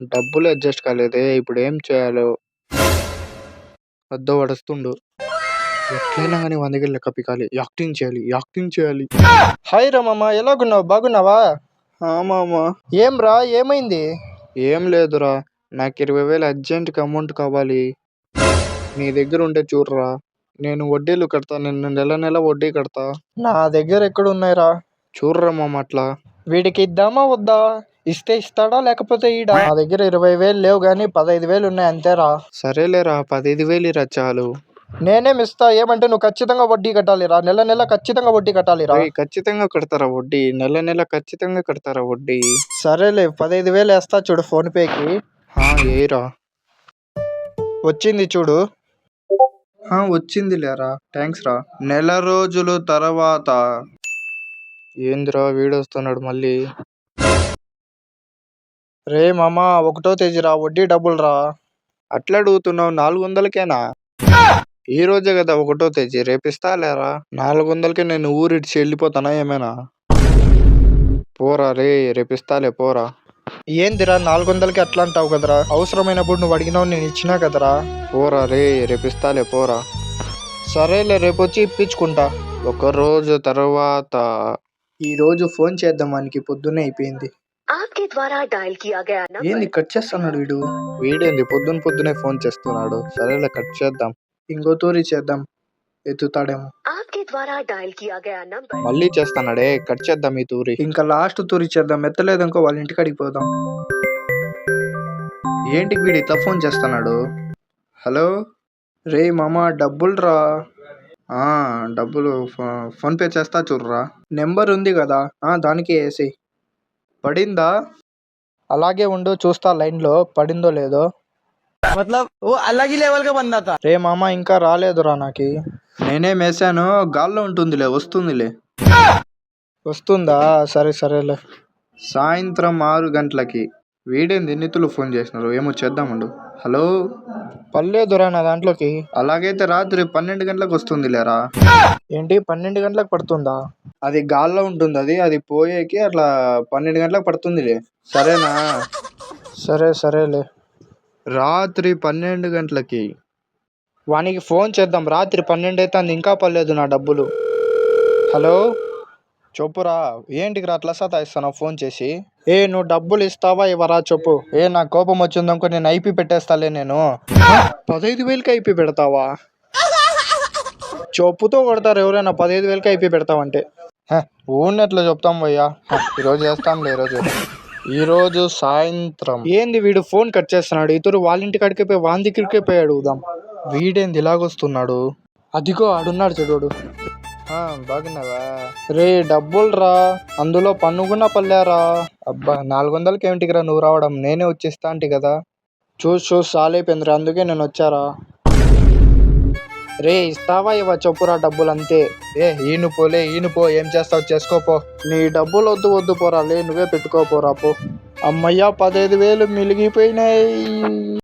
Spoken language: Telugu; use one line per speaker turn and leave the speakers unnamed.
డబ్బులు అడ్జస్ట్ కాలేదే. ఇప్పుడు ఏం చేయాలో? వద్దో వడస్తుండు. ఎట్లైనా గానీ 100,000 లెక్క పికాలి. యాక్టింగ్ చేయాలి. యాక్టింగ్ చేయాలి.
హాయ్ రా మామ, ఎలాగున్నావు? బాగున్నావా?
మామ
ఏం రా, ఏమైంది?
ఏం లేదురా. నాకు 20,000 అర్జెంట్‌గా అమౌంట్ కావాలి. నీ దగ్గర ఉంటే చూడరా. నేను వడ్డీలు కడతా. నేను నెల నెల వడ్డీ కడతా.
నా దగ్గర ఎక్కడున్నాయిరా?
చూడరా మామ అట్లా.
వీడికి ఇద్దామా వద్దా? ఇస్తే ఇస్తాడా లేకపోతే ఈడా? నా దగ్గర 20,000 లేవు గానీ 15,000 ఉన్నాయి అంతేరా.
సరేలేరా 15,000 ఇరా చాలు.
నేనేం ఇస్తా. ఏమంటే నువ్వు ఖచ్చితంగా వడ్డీ కట్టాలిరా. నెల నెల ఖచ్చితంగా వడ్డీ కట్టాలిరా.
రేయ్ ఖచ్చితంగా కడతారా వడ్డీ? నెల నెల ఖచ్చితంగా కడతారా వడ్డీ?
సరేలే 15,000 వేస్తా చూడు ఫోన్ పేకి.
ఏరా.
వచ్చింది చూడు.
వచ్చింది లేరా. థ్యాంక్స్ రా. నెల రోజుల తర్వాత. ఏందిరా వీడొస్తున్నాడు మళ్ళీ.
రే మామ, 1వ తేదీరా, వడ్డీ డబ్బులు రా.
అట్లా అడుగుతున్నావు? 400కేనా? ఈ రోజే కదా 1వ తేదీ. రేపిస్తా లేరా. 400కే నేను ఊరిడిచి వెళ్ళిపోతానా ఏమైనా? పోరా రే, రేపిస్తాలే పోరా.
ఏందిరా 400కి అట్లా అంటావు కదరా? అవసరమైనప్పుడు నువ్వు అడిగినావు, నేను ఇచ్చినా కదరా.
పోరా రే, రేపిస్తాలే పోరా.
సరేలే, రేపు వచ్చి ఇప్పించుకుంటా.
1 రోజు తర్వాత.
ఈ రోజు ఫోన్ చేద్దాం వానికి, పొద్దున్నే అయిపోయింది. ఏంది కట్ చేస్తున్నాడు వీడు?
వీడేంది పొద్దున్నే ఫోన్ చేస్తున్నాడు. సరేలే కట్ చేద్దాం.
ఇంకో తూరి చేద్దాం, ఎత్తుతాడేమో.
మళ్ళీ చేస్తున్నాడే. కట్ చేద్దాం ఈ తూరి.
ఇంకా లాస్ట్ తూరి చేద్దాం. ఎత్తలేదు ఇంకో వాళ్ళ ఇంటికి పోదాం.
ఏంటి వీడు ఇట్లా ఫోన్ చేస్తున్నాడు? హలో
రే మామ, డబ్బులు రా.
డబ్బులు ఫోన్ పే చేస్తా చూడరా.
నెంబర్ ఉంది కదా, దానికి వేసి.
పడిందా?
అలాగే ఉండు, చూస్తా లైన్లో పడిందో లేదో. రే మామ, ఇంకా రాలేదురా నాకి.
నేనే వేసాను. గాల్లో ఉంటుందిలే, వస్తుందిలే.
వస్తుందా? సరేలే.
సాయంత్రం 6 గంటలకి. వీడేంది నితులు ఫోన్ చేసినారు. ఏమో చేద్దామండు. హలో.
పర్లేదురా నా దాంట్లోకి.
అలాగైతే రాత్రి 12 గంటలకు వస్తుంది లేరా.
ఏంటి 12 గంటలకు పడుతుందా?
అది గాల్లో ఉంటుంది. అది పోయేకి అట్లా 12 గంటలకు పడుతుందిలే. సరేనా?
సరేలే.
రాత్రి 12 గంటలకి
వానికి ఫోన్ చేద్దాం. రాత్రి 12 అయితే ఇంకా పర్లేదు నా డబ్బులు. హలో. చెప్పురా. ఏంటికి రా అట్లా సతాయిస్తున్నావు ఫోన్ చేసి? నువ్వు డబ్బులు ఇస్తావా ఇవ్వరా చెప్పు. నాకు కోపం వచ్చిందనుకో నేను ఐపీ పెట్టేస్తాలే. నేను
15,000కి ఐపీ పెడతావా?
చెప్పుతో కొడతారు ఎవరైనా. 15,000కి ఐపీ పెడతావంటే ఊన్నట్లు చెప్తాం భయ్యా.
ఈరోజు చేస్తాంలే. ఈరోజు సాయంత్రం.
ఏంది వీడు ఫోన్ కట్ చేస్తున్నాడు? ఇతరు వాళ్ళ ఇంటి కాడికి పోయి వాని దగ్గరికి పోయి అడుగుదాం.
వీడేంది ఇలాగొస్తున్నాడు?
అదిగో ఆడున్నాడు చూడు.
బాగున్నావా?
రే డబ్బులు రా, అందులో పన్ను కూడా పల్లారా. అబ్బా 400కి ఏమిటికిరా నువ్వు రావడం? నేనే వచ్చేస్తా అంటే కదా. చూసి సాలైపోయిందిరా, అందుకే నేను వచ్చారా. రే ఇస్తావా ఇవ్వ చెప్పురా డబ్బులు అంతే.
ఈనుపో ఏం చేస్తావు చేసుకోపో.
నీ డబ్బులు వద్దు పోరా. నువ్వే పెట్టుకోపోరా పో. అమ్మయ్యా 15,000 మిలిగిపోయినాయి.